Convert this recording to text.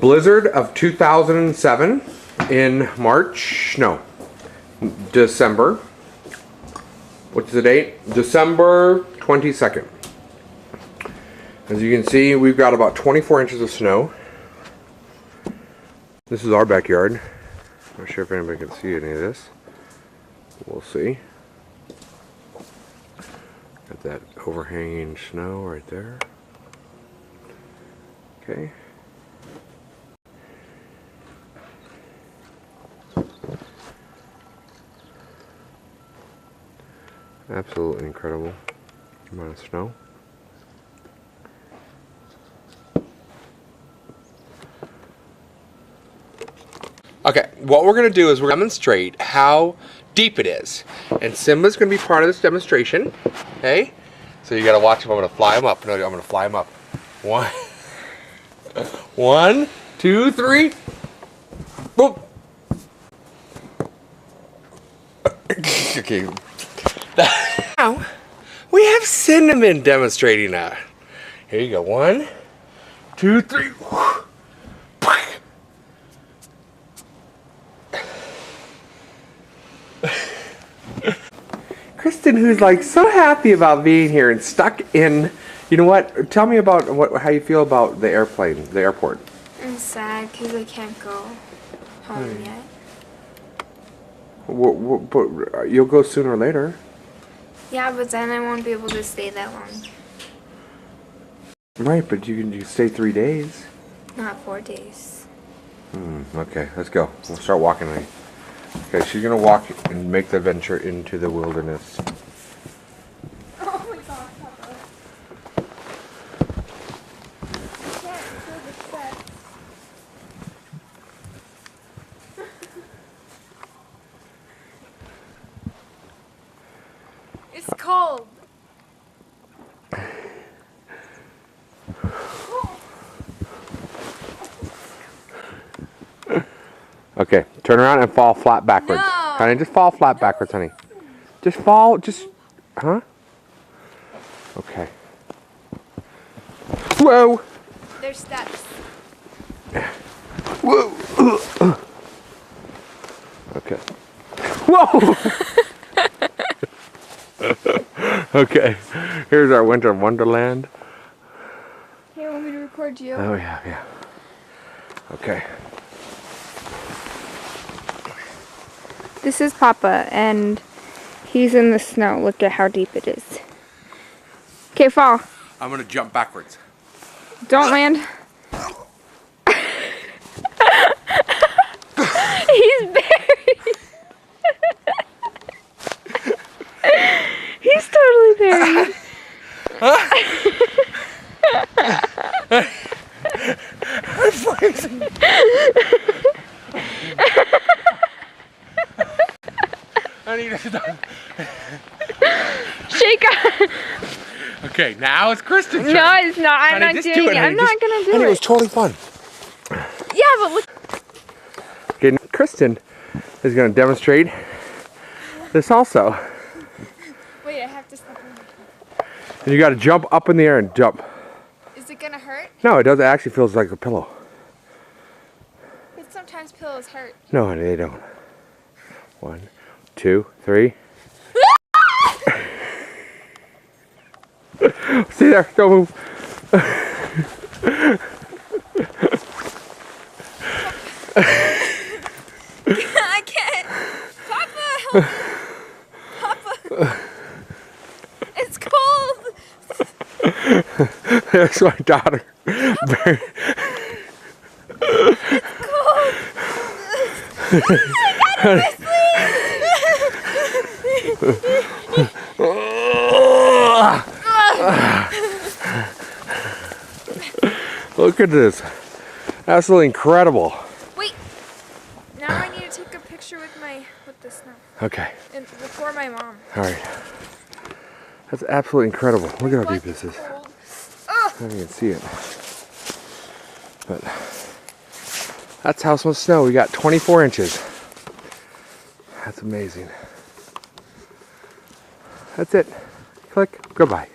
blizzard of 2007 in March, no, December. What's the date? December 22nd. As you can see, we've got about 24 inches of snow. This is our backyard. Not sure if anybody can see any of this. We'll see. Got that overhanging snow right there. Okay. Absolutely incredible amount of snow. Okay, what we're going to do is we're going to demonstrate how deep it is. And Simba's going to be part of this demonstration. Okay? So you got to watch him. I'm going to fly him up. No, I'm going to fly him up. One, two, three. Boop. Okay. Now, we have Cinnamon demonstrating that. Here you go. 1, 2, 3. Kristen, who's like so happy about being here and stuck in, you know what? Tell me about how you feel about the airplane, the airport. I'm sad because I can't go home yet. But you'll go sooner or later. Yeah, but then I won't be able to stay that long. Right, but you can stay 3 days. Not 4 days. Okay, let's go. We'll start walking. Okay, she's gonna walk and make the venture into the wilderness. Oh my god, Papa. I can't feel the steps. It's cold. Okay, turn around and fall flat backwards. No. Honey, just fall flat backwards, honey. Just fall, huh? Okay. Whoa! There's steps. Whoa! Okay. Whoa! Okay, here's our winter wonderland. Here, want me to record you? Oh, yeah. Okay. This is Papa, and he's in the snow. Look at how deep it is. Okay, fall. I'm gonna jump backwards. Don't land. He's buried. He's totally buried. I'm freezing. I need to stop. Shake up. Okay, now it's Kristen's turn. No, it's not. I'm Honey, not just doing do it. honey. I'm not gonna do Honey, it. it was totally fun. Yeah, but look. Okay, now Kristen is going to demonstrate this also. Wait, I have to step in. And you got to jump up in the air and jump. Is it gonna hurt? No, it doesn't. It actually feels like a pillow. But sometimes pillows hurt. No, honey, they don't. 1, 2, 3. See there, don't move. I can't. Papa, help me. Papa. It's cold. There's my daughter. It's cold. I got it, Look at this. Absolutely incredible. Wait. Now I need to take a picture with the snow. Okay. And before my mom. All right. That's absolutely incredible. Look at how deep this is. Cold. I don't even see it. But that's how much snow. We got 24 inches. That's amazing. That's it. Click. Goodbye.